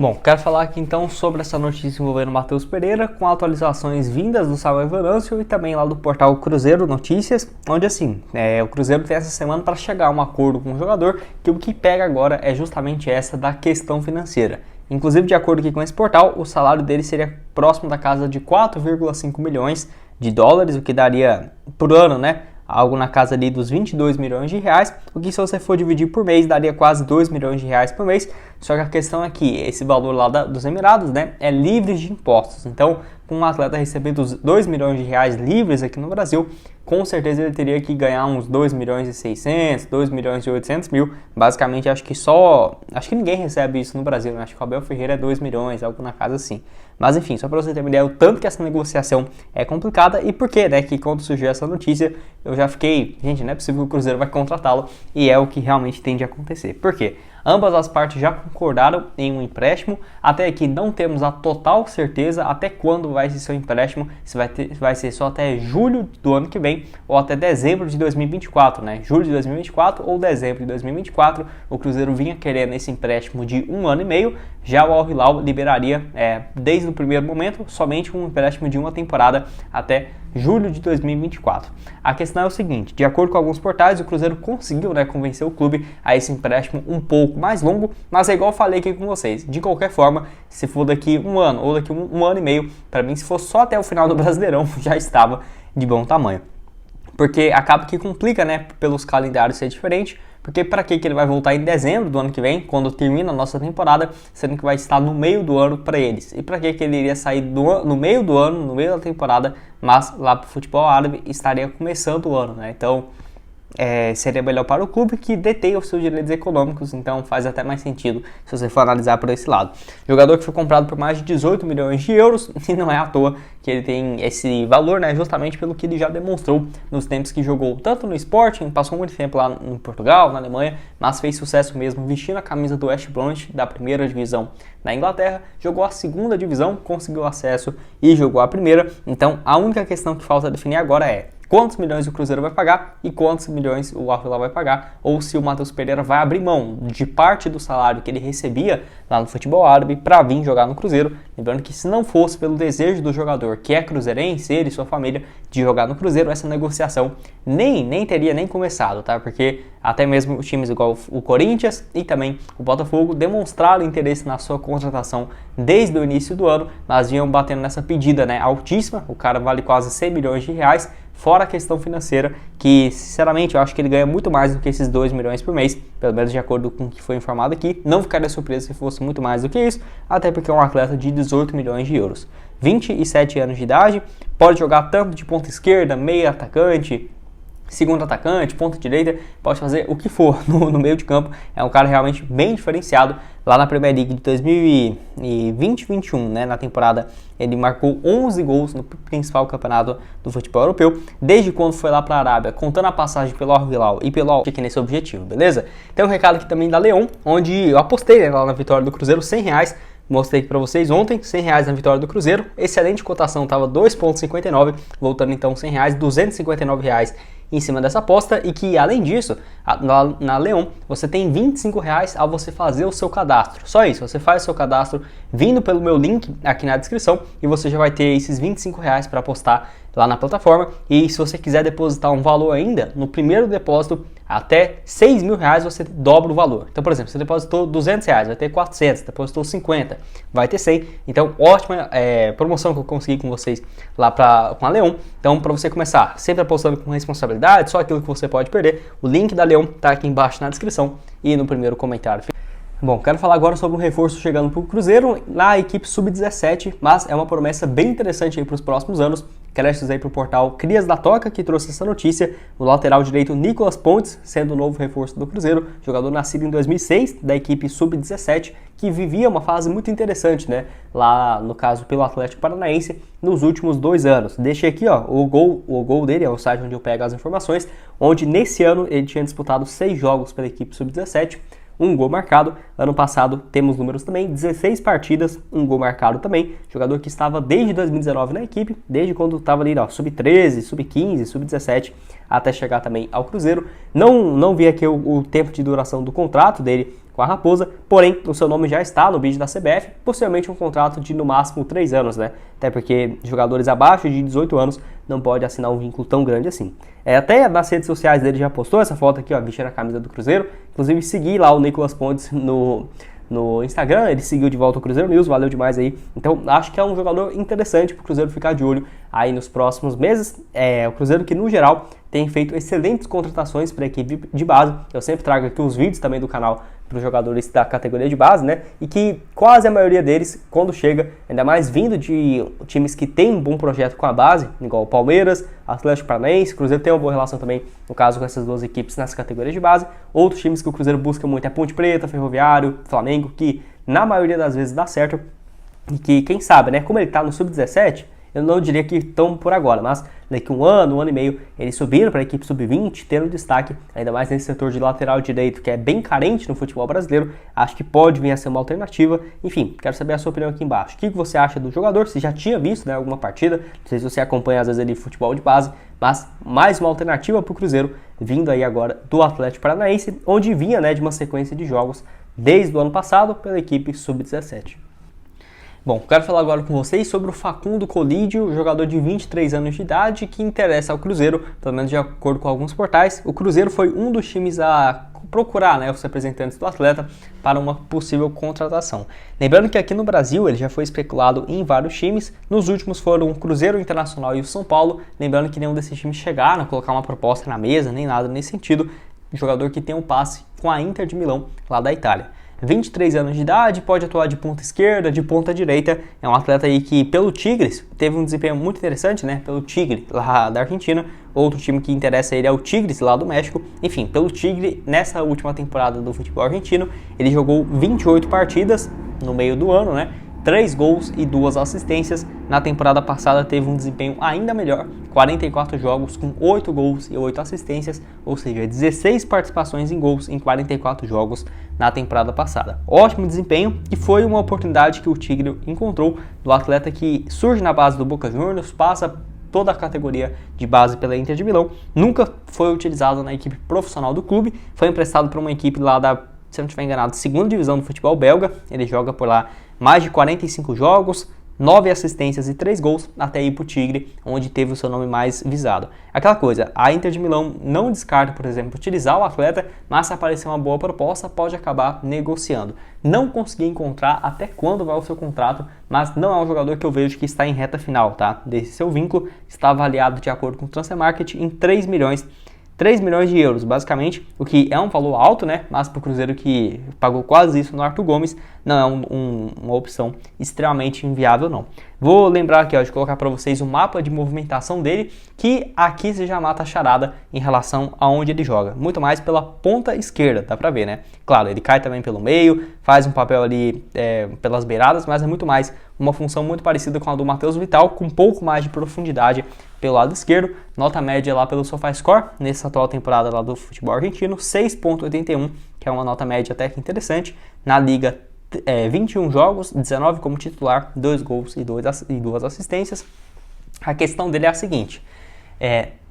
Bom, quero falar aqui então sobre essa notícia envolvendo o Matheus Pereira, com atualizações vindas do Samuel Venâncio e também lá do portal Cruzeiro Notícias, onde assim, o Cruzeiro tem essa semana para chegar a um acordo com o jogador, que o que pega agora é justamente essa da questão financeira. Inclusive, de acordo aqui com esse portal, o salário dele seria próximo da casa de 4,5 milhões de dólares, o que daria por ano, né? Algo na casa ali dos 22 milhões de reais, o que se você for dividir por mês, daria quase 2 milhões de reais por mês. Só que a questão é que esse valor lá dos Emirados, né, é livre de impostos. Então, com um atleta recebendo os 2 milhões de reais livres aqui no Brasil, com certeza ele teria que ganhar uns 2 milhões e 600, 2 milhões e 800 mil. Basicamente, acho que ninguém recebe isso no Brasil, né? Acho que o Abel Ferreira é 2 milhões, algo na casa assim. Mas enfim, só para você ter uma ideia, o tanto que essa negociação é complicada e por que, né, que quando surgiu essa notícia, eu já fiquei, gente, não é possível que o Cruzeiro vai contratá-lo, e é o que realmente tem de acontecer. Por quê? Ambas as partes já concordaram em um empréstimo, até aqui não temos a total certeza até quando vai ser seu empréstimo, se vai ser só até julho do ano que vem ou até dezembro de 2024, né? Julho de 2024 ou dezembro de 2024, o Cruzeiro vinha querendo esse empréstimo de 1 ano e meio, já o Al Hilal liberaria desde o primeiro momento somente um empréstimo de uma temporada até julho de 2024. A questão é o seguinte, de acordo com alguns portais, o Cruzeiro conseguiu, né, convencer o clube a esse empréstimo um pouco mais longo, mas é igual eu falei aqui com vocês, de qualquer forma, se for daqui um ano ou daqui um ano e meio, para mim, se for só até o final do Brasileirão, já estava de bom tamanho. Porque acaba que complica, né, pelos calendários ser diferente, porque para que ele vai voltar em dezembro do ano que vem, quando termina a nossa temporada, sendo que vai estar no meio do ano para eles? E para que ele iria sair no meio do ano, no meio da temporada, mas lá para o futebol árabe estaria começando o ano, né? Então, seria melhor para o clube que detém os seus direitos econômicos, então faz até mais sentido se você for analisar por esse lado. Jogador que foi comprado por mais de 18 milhões de euros, e não é à toa que ele tem esse valor, né, justamente pelo que ele já demonstrou nos tempos que jogou tanto no Sporting, passou muito tempo lá em Portugal, na Alemanha, mas fez sucesso mesmo vestindo a camisa do West Bromwich da primeira divisão na Inglaterra, jogou a segunda divisão, conseguiu acesso e jogou a primeira. Então a única questão que falta definir agora é quantos milhões o Cruzeiro vai pagar e quantos milhões o Al Hilal vai pagar, ou se o Matheus Pereira vai abrir mão de parte do salário que ele recebia lá no futebol árabe para vir jogar no Cruzeiro. Lembrando que se não fosse pelo desejo do jogador, que é cruzeirense, ele e sua família, de jogar no Cruzeiro, essa negociação nem teria nem começado, tá? Porque até mesmo os times igual o Corinthians e também o Botafogo demonstraram interesse na sua contratação desde o início do ano, mas vinham batendo nessa pedida, né, altíssima. O cara vale quase 100 milhões de reais, fora a questão financeira, que sinceramente eu acho que ele ganha muito mais do que esses 2 milhões por mês, pelo menos de acordo com o que foi informado aqui. Não ficaria surpreso se fosse muito mais do que isso, até porque é um atleta de 18 milhões de euros. 27 anos de idade, pode jogar tanto de ponta esquerda, meia atacante, segundo atacante, ponta direita, pode fazer o que for no meio de campo. É um cara realmente bem diferenciado. Lá na Premier League de 2020-21, né, na temporada, ele marcou 11 gols no principal campeonato do futebol europeu, desde quando foi lá para a Arábia, contando a passagem pelo Al Hilal e pelo Al aqui nesse objetivo, beleza? Tem um recado aqui também da Leon, onde eu apostei, né, lá na vitória do Cruzeiro, R$100, mostrei aqui para vocês ontem, R$100 na vitória do Cruzeiro, excelente cotação, estava 2,59, voltando então R$100, R$259 em cima dessa aposta, e que além disso, na Leon, você tem R$25 ao você fazer o seu cadastro. Só isso, você faz o seu cadastro vindo pelo meu link aqui na descrição e você já vai ter esses R$25 para apostar lá na plataforma. E se você quiser depositar um valor ainda, no primeiro depósito até R$6.000 você dobra o valor. Então, por exemplo, você depositou R$200, vai ter 400, depositou 50, vai ter 100. Então, ótima promoção que eu consegui com vocês lá com a Leon. Então, para você começar sempre apostando com responsabilidade, só aquilo que você pode perder, o link da Leon está aqui embaixo na descrição e no primeiro comentário. Bom, quero falar agora sobre um reforço chegando para o Cruzeiro na equipe Sub-17, mas é uma promessa bem interessante aí para os próximos anos. Créditos aí para o portal Crias da Toca, que trouxe essa notícia. O lateral direito Nicolas Pontes, sendo o novo reforço do Cruzeiro, jogador nascido em 2006 da equipe Sub-17, que vivia uma fase muito interessante, né? Lá, no caso, pelo Atlético Paranaense, nos últimos 2 anos. Deixei aqui, ó, o gol dele, é o site onde eu pego as informações, onde nesse ano ele tinha disputado 6 jogos pela equipe Sub-17, 1 gol marcado. Ano passado temos números também, 16 partidas, 1 gol marcado também. Jogador que estava desde 2019 na equipe, desde quando estava ali, ó, sub-13, sub-15, sub-17, até chegar também ao Cruzeiro. Não vi aqui o tempo de duração do contrato dele com a Raposa, porém o seu nome já está no bid da CBF, possivelmente um contrato de no máximo 3 anos, né? Até porque jogadores abaixo de 18 anos não podem assinar um vínculo tão grande assim. Até nas redes sociais dele já postou essa foto aqui, ó, vestindo a camisa do Cruzeiro. Inclusive segui lá o Nicolas Pontes no Instagram, ele seguiu de volta o Cruzeiro News, valeu demais aí. Então acho que é um jogador interessante para o Cruzeiro ficar de olho aí nos próximos meses. O Cruzeiro que no geral tem feito excelentes contratações para a equipe de base. Eu sempre trago aqui os vídeos também do canal para os jogadores da categoria de base, né? E que quase a maioria deles, quando chega, ainda mais vindo de times que tem um bom projeto com a base, igual o Palmeiras, Atlético Paranaense, Cruzeiro tem uma boa relação também, no caso, com essas duas equipes nessa categoria de base. Outros times que o Cruzeiro busca muito é Ponte Preta, Ferroviário, Flamengo, que na maioria das vezes dá certo. E que, quem sabe, né? Como ele tá no Sub-17, eu não diria que estão por agora, mas daqui um ano e meio, eles subiram para a equipe sub-20, tendo destaque, ainda mais nesse setor de lateral direito, que é bem carente no futebol brasileiro, acho que pode vir a ser uma alternativa. Enfim, quero saber a sua opinião aqui embaixo. O que você acha do jogador? Se já tinha visto, né, alguma partida, não sei se você acompanha às vezes ali futebol de base, mas mais uma alternativa para o Cruzeiro, vindo aí agora do Atlético Paranaense, onde vinha, né, de uma sequência de jogos desde o ano passado pela equipe sub-17. Bom, quero falar agora com vocês sobre o Facundo Colidio, jogador de 23 anos de idade que interessa ao Cruzeiro, pelo menos de acordo com alguns portais. O Cruzeiro foi um dos times a procurar, né, os representantes do atleta para uma possível contratação. Lembrando que aqui no Brasil ele já foi especulado em vários times, nos últimos foram o Cruzeiro, o Internacional e o São Paulo, lembrando que nenhum desses times chegaram a colocar uma proposta na mesa, nem nada nesse sentido. Jogador que tem um passe com a Inter de Milão, lá da Itália. 23 anos de idade, pode atuar de ponta esquerda, de ponta direita, é um atleta aí que pelo Tigres teve um desempenho muito interessante, né, pelo Tigre lá da Argentina. Outro time que interessa ele é o Tigres lá do México. Enfim, pelo Tigre, nessa última temporada do futebol argentino, ele jogou 28 partidas no meio do ano, né, 3 gols e 2 assistências. Na temporada passada teve um desempenho ainda melhor, 44 jogos com 8 gols e 8 assistências, ou seja, 16 participações em gols em 44 jogos na temporada passada. Ótimo desempenho e foi uma oportunidade que o Tigre encontrou do atleta que surge na base do Boca Juniors, passa toda a categoria de base pela Inter de Milão, nunca foi utilizado na equipe profissional do clube, foi emprestado para uma equipe lá da, se não estiver enganado, segunda divisão do futebol belga. Ele joga por lá mais de 45 jogos, 9 assistências e 3 gols, até ir para o Tigre, onde teve o seu nome mais visado. Aquela coisa, a Inter de Milão não descarta, por exemplo, utilizar o atleta, mas se aparecer uma boa proposta, pode acabar negociando. Não consegui encontrar até quando vai o seu contrato, mas não é um jogador que eu vejo que está em reta final, tá? Desse seu vínculo, está avaliado de acordo com o Transfer Market em 3 milhões de euros, basicamente, o que é um valor alto, né? Mas para o Cruzeiro que pagou quase isso no Arthur Gomes, não é uma opção extremamente inviável, não. Vou lembrar aqui, ó, de colocar para vocês o mapa de movimentação dele, que aqui você já mata a charada em relação a onde ele joga. Muito mais pela ponta esquerda, dá para ver, né? Claro, ele cai também pelo meio, faz um papel ali pelas beiradas, mas é muito mais uma função muito parecida com a do Matheus Vital, com um pouco mais de profundidade pelo lado esquerdo. Nota média lá pelo SofaScore, nessa atual temporada lá do futebol argentino, 6.81, que é uma nota média até que interessante. Na liga, 21 jogos, 19 como titular, 2 gols e 2 assistências. A questão dele é a seguinte,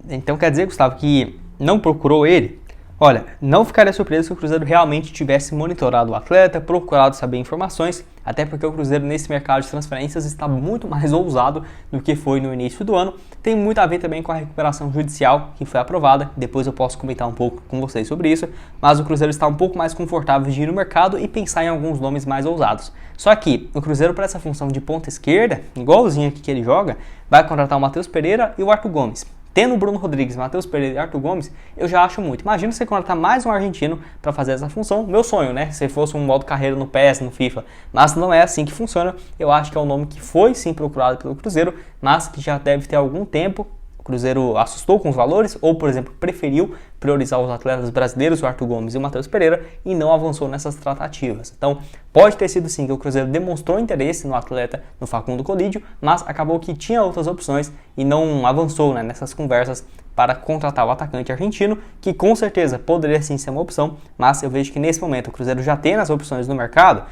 então quer dizer, Gustavo, que não procurou ele? Olha, não ficaria surpreso se o Cruzeiro realmente tivesse monitorado o atleta, procurado saber informações, até porque o Cruzeiro nesse mercado de transferências está muito mais ousado do que foi no início do ano. Tem muito a ver também com a recuperação judicial que foi aprovada, depois eu posso comentar um pouco com vocês sobre isso, mas o Cruzeiro está um pouco mais confortável de ir no mercado e pensar em alguns nomes mais ousados. Só que o Cruzeiro, para essa função de ponta esquerda, igualzinho aqui que ele joga, vai contratar o Matheus Pereira e o Arthur Gomes. Tendo o Bruno Rodrigues, Matheus Pereira e Arthur Gomes, eu já acho muito. Imagina você contratar mais um argentino para fazer essa função. Meu sonho, né? Se fosse um modo carreira no PES, no FIFA. Mas não é assim que funciona. Eu acho que é um nome que foi sim procurado pelo Cruzeiro, mas que já deve ter algum tempo. O Cruzeiro assustou com os valores, ou, por exemplo, preferiu priorizar os atletas brasileiros, o Arthur Gomes e o Matheus Pereira, e não avançou nessas tratativas. Então, pode ter sido sim que o Cruzeiro demonstrou interesse no atleta, no Facundo Colidio, mas acabou que tinha outras opções e não avançou, né, nessas conversas para contratar o atacante argentino, que com certeza poderia sim ser uma opção, mas eu vejo que nesse momento o Cruzeiro já tem as opções no mercado,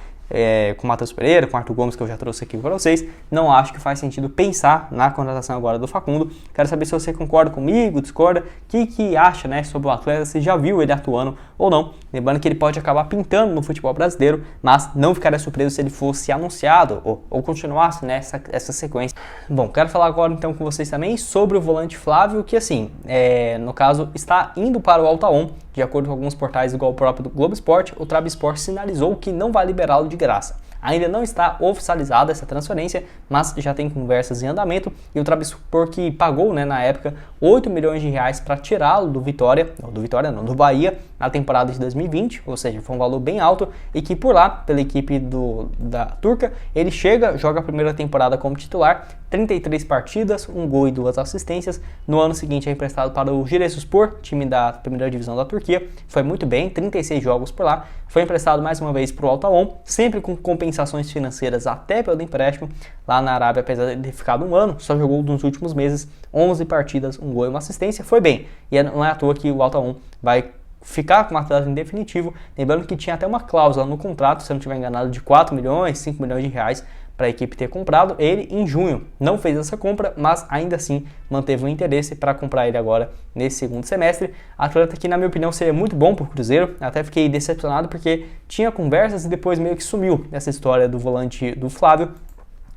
com o Matheus Pereira, com o Arthur Gomes, que eu já trouxe aqui para vocês. Não acho que faz sentido pensar na contratação agora do Facundo. Quero saber se você concorda comigo, discorda, o que acha, né, sobre o atleta, se já viu ele atuando ou não Lembrando que ele pode acabar pintando no futebol brasileiro, mas não ficaria surpreso se ele fosse anunciado ou continuasse nessa sequência. Bom, quero falar agora então com vocês também sobre o volante Flávio, que assim, no caso, está indo para o Altaon. De acordo com alguns portais, igual o próprio do Globo Esporte, o Trabzonspor sinalizou que não vai liberá-lo de graça. Ainda não está oficializada essa transferência, mas já tem conversas em andamento, e o Trabzonspor, que pagou, na época, 8 milhões de reais para tirá-lo do Bahia, na temporada de 2020, ou seja, foi um valor bem alto, e que por lá, pela equipe da turca, ele joga a primeira temporada como titular, 33 partidas, 1 gol e 2 assistências. No ano seguinte é emprestado para o Giresunspor, time da primeira divisão da Turquia, foi muito bem, 36 jogos por lá, foi emprestado mais uma vez para o Altaon, sempre com compensações financeiras até pelo empréstimo. Lá na Arábia, apesar de ter ficado um ano, só jogou nos últimos meses 11 partidas, 1 gol e uma assistência, foi bem, e não é à toa que o Altaon vai ficar com o atleta em definitivo, lembrando que tinha até uma cláusula no contrato, se eu não estiver enganado, de 4 milhões, 5 milhões de reais, para a equipe ter comprado ele em junho. Não fez essa compra, mas ainda assim manteve o interesse para comprar ele agora nesse segundo semestre. Atleta que, na minha opinião, seria muito bom para o Cruzeiro. Até fiquei decepcionado porque tinha conversas e depois meio que sumiu essa história do volante do Flávio.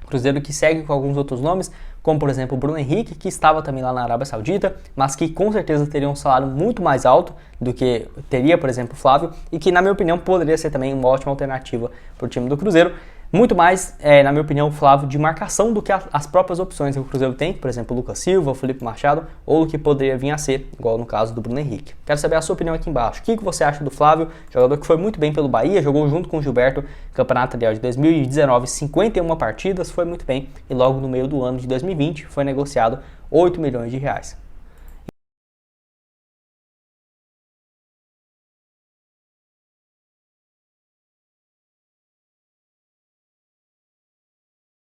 Cruzeiro que segue com alguns outros nomes, como por exemplo o Bruno Henrique, que estava também lá na Arábia Saudita, mas que com certeza teria um salário muito mais alto do que teria, por exemplo, o Flávio, e que, na minha opinião, poderia ser também uma ótima alternativa para o time do Cruzeiro. Muito mais, na minha opinião, o Flávio de marcação do que as próprias opções que o Cruzeiro tem, por exemplo, o Lucas Silva, o Felipe Machado, ou o que poderia vir a ser, igual no caso do Bruno Henrique. Quero saber a sua opinião aqui embaixo. O que você acha do Flávio, jogador que foi muito bem pelo Bahia, jogou junto com o Gilberto, campeonato de 2019, 51 partidas, foi muito bem, e logo no meio do ano de 2020 foi negociado 8 milhões de reais.